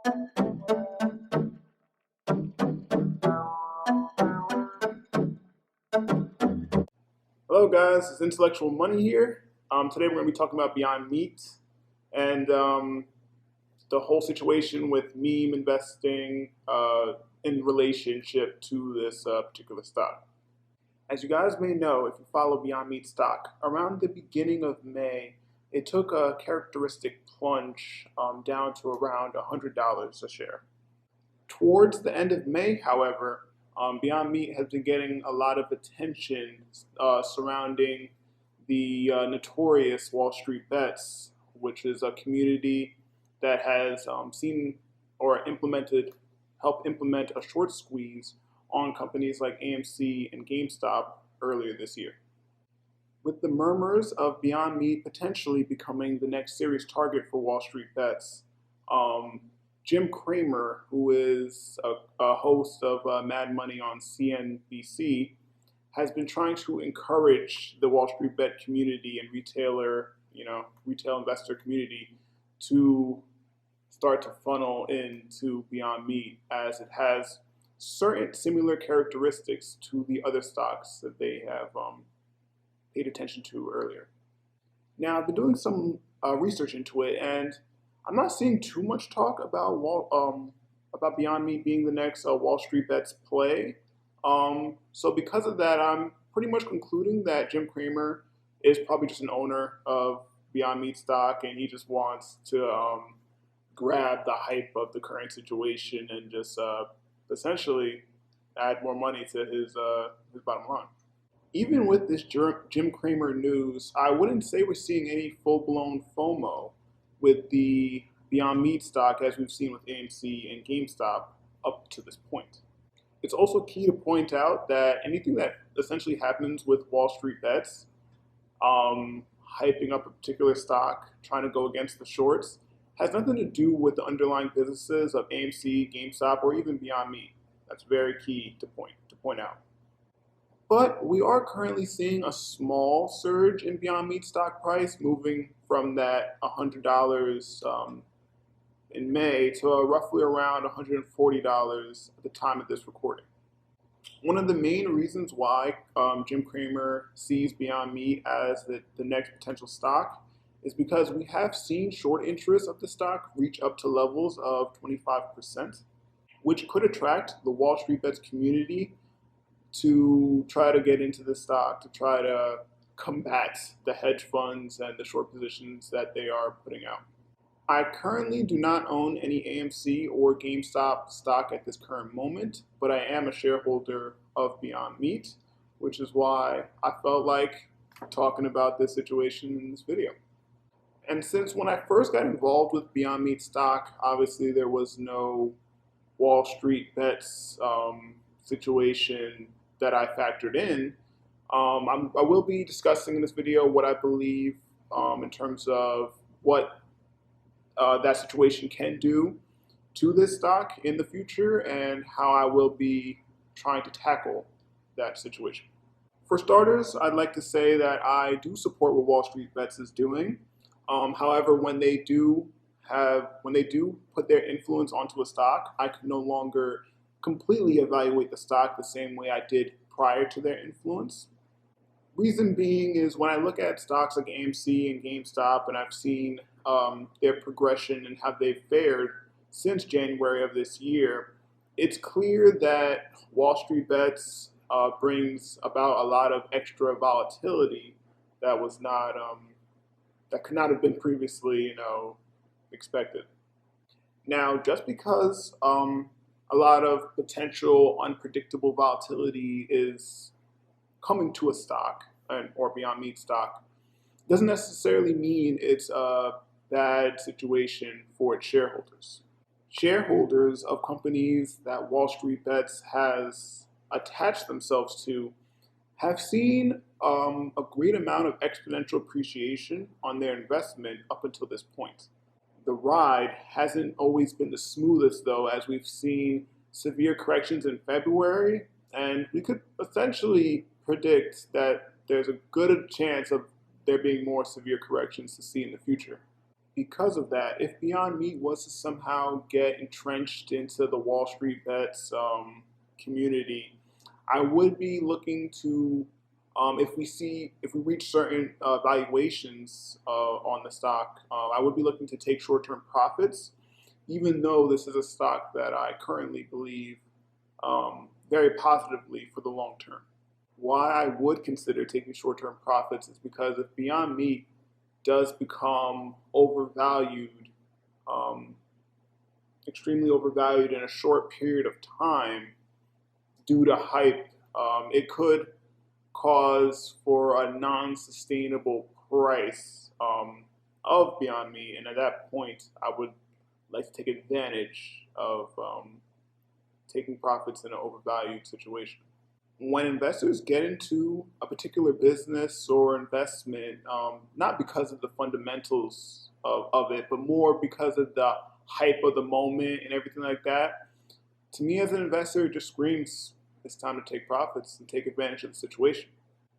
Hello, guys. It's Intellectual Money here. Today we're going to be talking about Beyond Meat and the whole situation with meme investing in relationship to this particular stock. As you guys may know, if you follow Beyond Meat stock, around the beginning of May, it took a characteristic plunge down to around $100 a share. Towards the end of May, however, Beyond Meat has been getting a lot of attention surrounding the notorious Wall Street Bets, which is a community that has seen or helped implement a short squeeze on companies like AMC and GameStop earlier this year. With the murmurs of Beyond Meat potentially becoming the next serious target for Wall Street Bets, Jim Cramer, who is a host of Mad Money on CNBC, has been trying to encourage the Wall Street Bet community and retail investor community to start to funnel into Beyond Meat, as it has certain similar characteristics to the other stocks that they have paid attention to earlier. Now, I've been doing some research into it, and I'm not seeing too much talk about Beyond Meat being the next Wall Street Bets play. So because of that, I'm pretty much concluding that Jim Cramer is probably just an owner of Beyond Meat stock, and he just wants to grab the hype of the current situation and just essentially add more money to his bottom line. Even with this Jim Cramer news, I wouldn't say we're seeing any full-blown FOMO with the Beyond Meat stock as we've seen with AMC and GameStop up to this point. It's also key to point out that anything that essentially happens with Wall Street Bets, hyping up a particular stock, trying to go against the shorts, has nothing to do with the underlying businesses of AMC, GameStop, or even Beyond Meat. That's very key to point out. But we are currently seeing a small surge in Beyond Meat stock price, moving from that $100 in May to roughly around $140 at the time of this recording. One of the main reasons why Jim Cramer sees Beyond Meat as the next potential stock is because we have seen short interest of the stock reach up to levels of 25%, which could attract the Wall Street Bets community to try to get into the stock, to try to combat the hedge funds and the short positions that they are putting out. I currently do not own any AMC or GameStop stock at this current moment, but I am a shareholder of Beyond Meat, which is why I felt like talking about this situation in this video. And since when I first got involved with Beyond Meat stock, obviously there was no Wall Street Bets situation that I factored in. I will be discussing in this video what I believe in terms of what that situation can do to this stock in the future and how I will be trying to tackle that situation. For starters, I'd like to say that I do support what Wall Street Bets is doing. However, when they do put their influence onto a stock, I can no longer completely evaluate the stock the same way I did prior to their influence. Reason being is when I look at stocks like AMC and GameStop, and I've seen their progression and how they've fared since January of this year, it's clear that Wall Street Bets brings about a lot of extra volatility that was not that could not have been previously, expected. Now, just because a lot of potential unpredictable volatility is coming to a stock or Beyond Meat stock, doesn't necessarily mean it's a bad situation for its shareholders. Shareholders of companies that Wall Street Bets has attached themselves to have seen a great amount of exponential appreciation on their investment up until this point. The ride hasn't always been the smoothest, though, as we've seen severe corrections in February, and we could essentially predict that there's a good chance of there being more severe corrections to see in the future. because of that, if Beyond Meat was to somehow get entrenched into the Wall Street Bets community, I would be looking to, if we reach certain valuations on the stock, I would be looking to take short-term profits, even though this is a stock that I currently believe very positively for the long term. Why I would consider taking short-term profits is because if Beyond Meat does become overvalued, extremely overvalued in a short period of time due to hype, it could cause for a non-sustainable price of Beyond Meat, and at that point, I would like to take advantage of taking profits in an overvalued situation. When investors get into a particular business or investment, not because of the fundamentals of it, but more because of the hype of the moment and everything like that, to me as an investor, it just screams it's time to take profits and take advantage of the situation.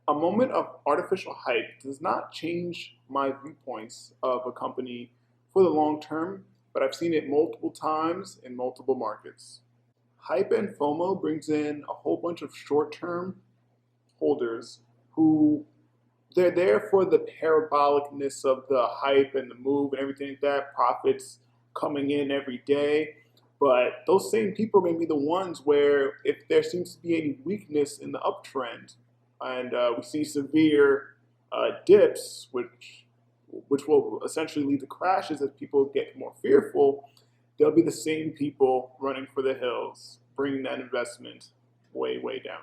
A moment of artificial hype does not change my viewpoints of a company for the long term, but I've seen it multiple times in multiple markets. Hype and FOMO brings in a whole bunch of short-term holders who they're there for the parabolicness of the hype and the move and everything like that, profits coming in every day. But those same people are going to be the ones where if there seems to be any weakness in the uptrend and we see severe dips, which will essentially lead to crashes as people get more fearful, they'll be the same people running for the hills, bringing that investment way, way down.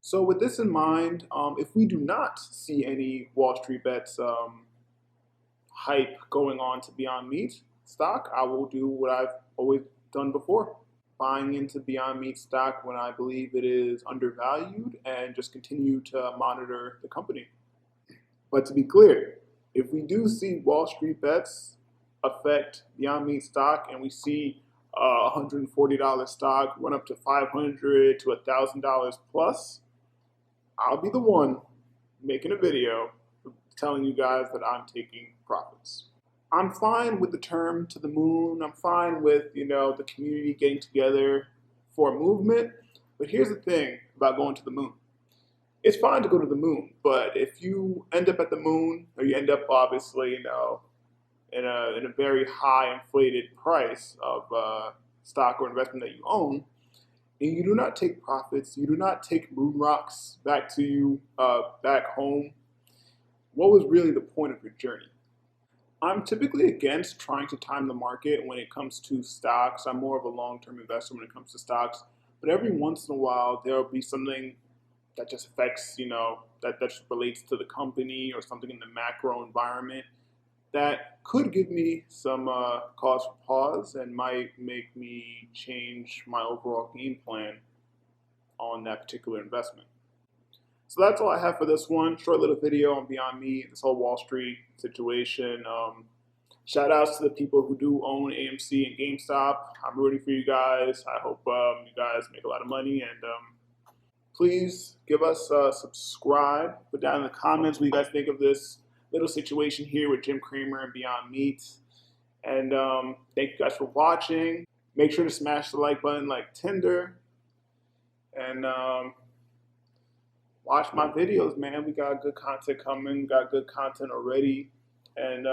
So with this in mind, if we do not see any Wall Street Bets hype going on to Beyond Meat stock, I will do what I've always done before, buying into Beyond Meat stock when I believe it is undervalued and just continue to monitor the company. But to be clear, if we do see Wall Street Bets affect Beyond Meat stock and we see a $140 stock run up to $500 to $1,000 plus, I'll be the one making a video telling you guys that I'm taking profits. I'm fine with the term to the moon. I'm fine with, the community getting together for a movement. But here's the thing about going to the moon. It's fine to go to the moon, but if you end up at the moon, or you end up obviously, in a very high inflated price of stock or investment that you own, and you do not take profits, you do not take moon rocks back to you, back home, what was really the point of your journey? I'm typically against trying to time the market when it comes to stocks. I'm more of a long-term investor when it comes to stocks, but every once in a while there will be something that just affects, that just relates to the company or something in the macro environment that could give me some cause for pause and might make me change my overall game plan on that particular investment. So that's all I have for this one. Short little video on Beyond Meat, this whole Wall Street situation. Shout outs to the people who do own AMC and GameStop. I'm rooting for you guys. I hope you guys make a lot of money, and please give us a subscribe. Put down in the comments what you guys think of this little situation here with Jim Cramer and Beyond Meat. And thank you guys for watching. Make sure to smash the like button like Tinder. And watch my videos, man. We got good content coming, got good content already. And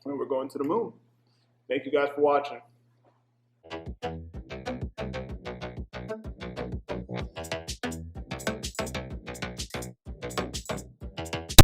we're going to the moon. Thank you guys for watching.